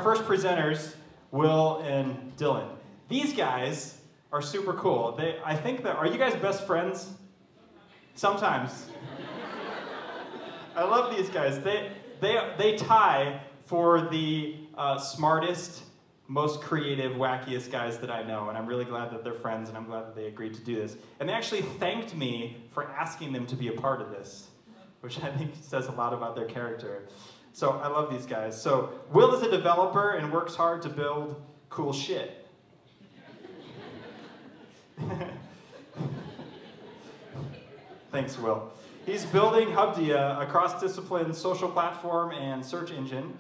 our first presenters, Will and Dylan. These guys are super cool. I think that, are you guys best friends? Sometimes. I love these guys. They tie for the smartest, most creative, wackiest guys that I know, and I'm really glad that they're friends, and I'm glad that they agreed to do this. And they actually thanked me for asking them to be a part of this, which I think says a lot about their character. So I love these guys. So Will is a developer and works hard to build cool shit. Thanks, Will. He's building Hubdia, a cross-discipline social platform and search engine.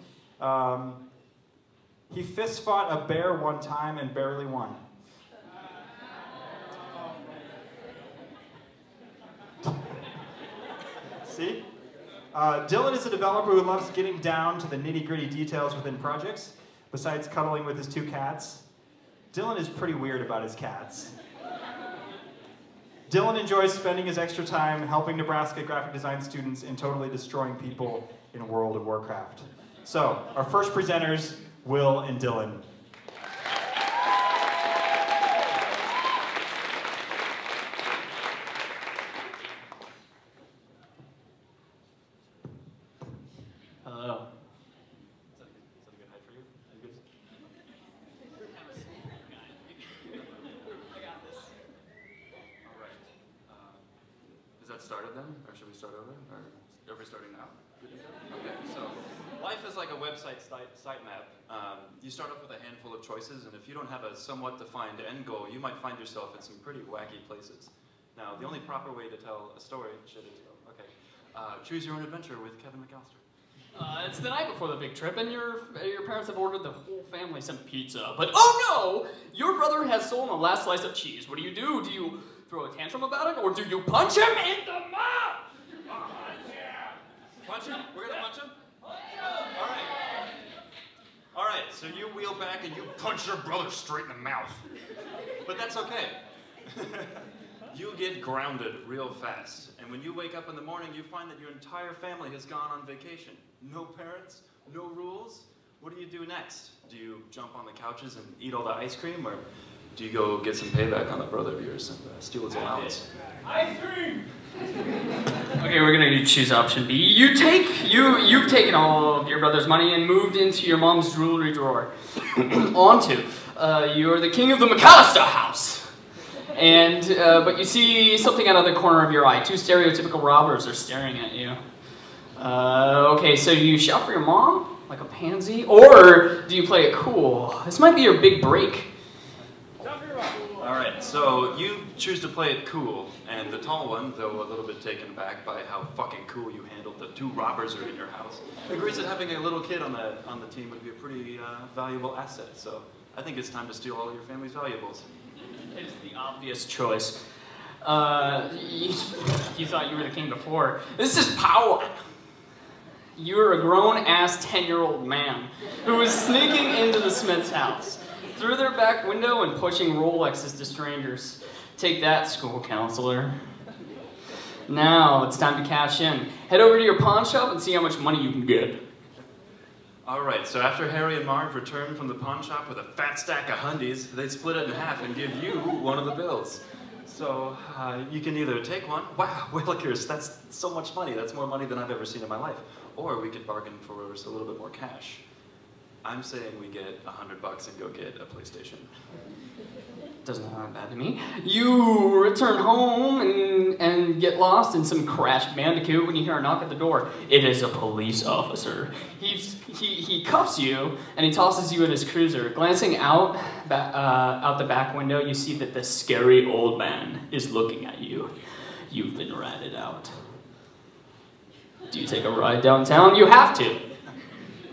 He fist fought a bear one time and barely won. See? Dylan is a developer who loves getting down to the nitty-gritty details within projects, besides cuddling with his 2 cats. Dylan is pretty weird about his cats. Dylan enjoys spending his extra time helping Nebraska graphic design students and totally destroying people in World of Warcraft. So, our first presenters, Will and Dylan. Hello. Is that a good height for you? Are you good? I got this. All right. Is that started then? Or should we start over? Or are we starting now? Okay, so life is like a website sitemap. You start off with a handful of choices, and if you don't have a somewhat defined end goal, you might find yourself in some pretty wacky places. Now, the only proper way to tell a story, choose your own adventure with Kevin McAllister. It's the night before the big trip, and your parents have ordered the whole family some pizza. But oh no! Your brother has stolen the last slice of cheese. What do? Do you throw a tantrum about it, or do you punch him in the mouth? Punch him? We're gonna punch him? All right. All right, so you wheel back and you punch your brother straight in the mouth. But that's okay. You get grounded real fast. And when you wake up in the morning, you find that your entire family has gone on vacation. No parents, no rules. What do you do next? Do you jump on the couches and eat all the ice cream, or do you go get some payback on that brother of yours and steal his allowance? Ice cream! Okay, we're gonna choose option B. You've taken all of your brother's money and moved into your mom's jewelry drawer. Onto, you're the king of the McAllister house. And, but you see something out of the corner of your eye. 2 stereotypical robbers are staring at you. Okay, so you shout for your mom, like a pansy? Or do you play it cool? This might be your big break. Alright, so you choose to play it cool, and the tall one, though a little bit taken aback by how fucking cool you handled the 2 robbers who are in your house, agrees that having a little kid on the team would be a pretty valuable asset. So I think it's time to steal all your family's valuables. It's the obvious choice. You thought you were the king before. This is power. You're a grown-ass 10-year-old man who was sneaking into the Smith's house through their back window and pushing Rolexes to strangers. Take that, school counselor. Now it's time to cash in. Head over to your pawn shop and see how much money you can get. Alright, so after Harry and Marv return from the pawn shop with a fat stack of hundies, they split it in half and give you one of the bills. So, you can either take one, wow, Willikers, that's so much money, that's more money than I've ever seen in my life. Or we could bargain for a little bit more cash. I'm saying we get $100 and go get a PlayStation. Doesn't sound bad to me. You return home and get lost in some Crash Bandicoot when you hear a knock at the door. It is a police officer. He cuffs you and he tosses you in his cruiser. Glancing out the back window, you see that the scary old man is looking at you. You've been ratted out. Do you take a ride downtown? You have to.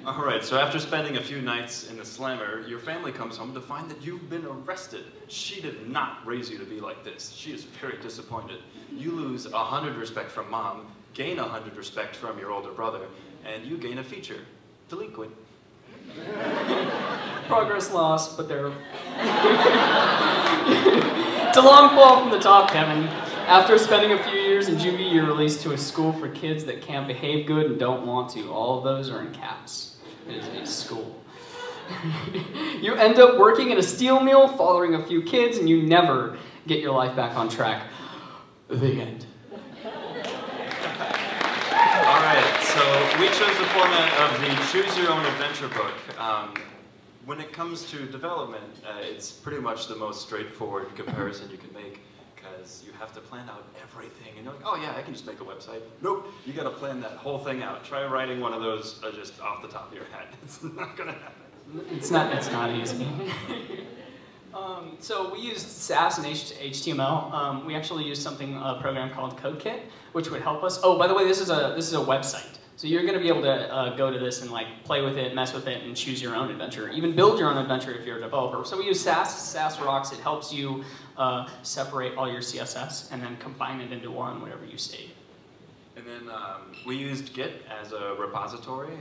Alright, so after spending a few nights in the slammer, your family comes home to find that you've been arrested. She did not raise you to be like this. She is very disappointed. You lose 100 respect from mom, gain 100 respect from your older brother, and you gain a feature. Delinquent. Progress lost, but they're... It's a long fall from the top, Kevin. After spending a few years in juvie, you're released to a school for kids that can't behave good and don't want to. All of those are in caps. It is a school. You end up working at a steel mill, fathering a few kids, and you never get your life back on track. The end. All right, so we chose the format of the Choose Your Own Adventure book. When it comes to development, it's pretty much the most straightforward comparison you can make, because you have to plan out everything. And you're like, oh yeah, I can just make a website. Nope, you got to plan that whole thing out. Try writing one of those just off the top of your head. It's not going to happen. It's not easy. So we used Sass and HTML. We actually used a program called CodeKit, which would help us. Oh, by the way, this is a website. So you're going to be able to go to this and play with it, mess with it, and choose your own adventure. Even build your own adventure if you're a developer. So we use Sass. Sass rocks. It helps you separate all your CSS and then combine it into one, whatever you save. And then we used Git as a repository.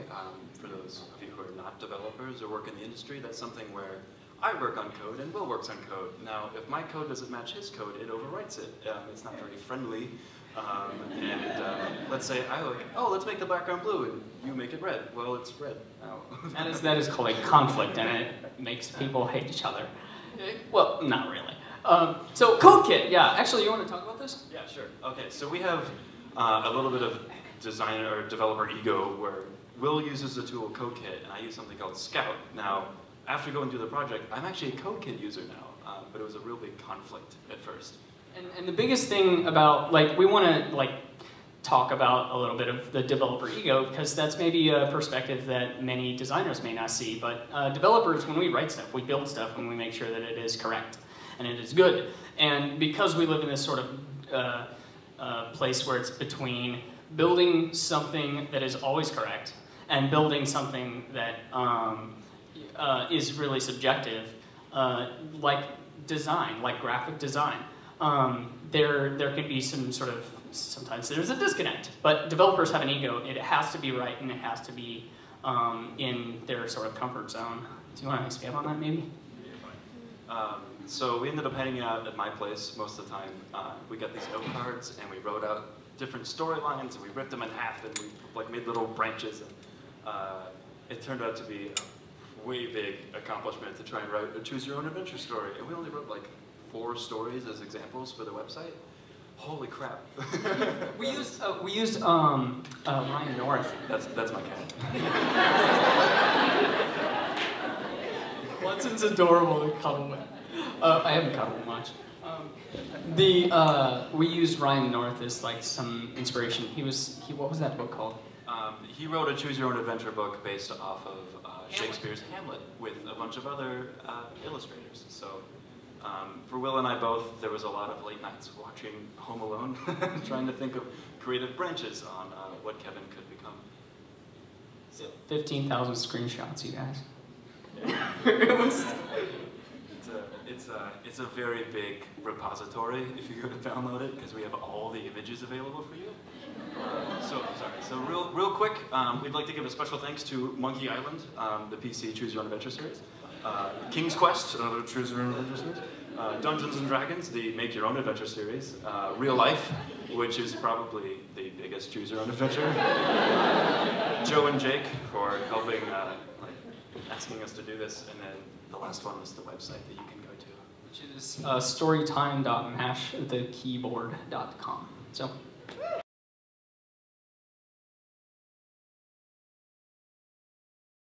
For those of you who are not developers or work in the industry, that's something where I work on code and Will works on code. Now, if my code doesn't match his code, it overwrites it. It's not very friendly. Let's say let's make the background blue, and you make it red. Well, it's red now. That is called a conflict, and it makes people hate each other. Well, not really. So CodeKit, yeah. Actually, you want to talk about this? Yeah, sure. Okay, so we have a little bit of designer or developer ego where Will uses the tool CodeKit, and I use something called Scout. Now, after going through the project, I'm actually a CodeKit user now, but it was a real big conflict at first. And the biggest thing about, we want to, talk about a little bit of the developer ego, because that's maybe a perspective that many designers may not see. But developers, when we write stuff, we build stuff, and we make sure that it is correct and it is good. And because we live in this sort of place where it's between building something that is always correct and building something that is really subjective, like design, like graphic design. There can be some sort of, sometimes there's a disconnect, but developers have an ego. It has to be right, and it has to be in their sort of comfort zone. Do you want to expand on that, maybe? Yeah, fine. So we ended up hanging out at my place most of the time. We got these note cards, and we wrote out different storylines, and we ripped them in half, and we made little branches. And it turned out to be a way big accomplishment to try and write a choose your own adventure story. And we only wrote 4 stories as examples for the website. Holy crap! we used Ryan North. That's my cat. Watson's adorable to cuddle with. I haven't cuddled much. We used Ryan North as some inspiration. What was that book called? He wrote a choose your own adventure book based off of Shakespeare's Hamlet with a bunch of other illustrators. So. For Will and I both, there was a lot of late nights watching Home Alone, trying to think of creative branches on what Kevin could become. So 15,000 screenshots, you guys. It's a very big repository if you go to download it, because we have all the images available for you. So real quick, we'd like to give a special thanks to Monkey Island, the PC Choose Your Own Adventure series. King's Quest, another Choose Your Own Adventure series. Dungeons and Dragons, the Make Your Own Adventure series. Real Life, which is probably the biggest Choose Your Own Adventure. Joe and Jake for helping, asking us to do this. And then the last one is the website that you can go to. Which is storytime.mashthekeyboard.com. So.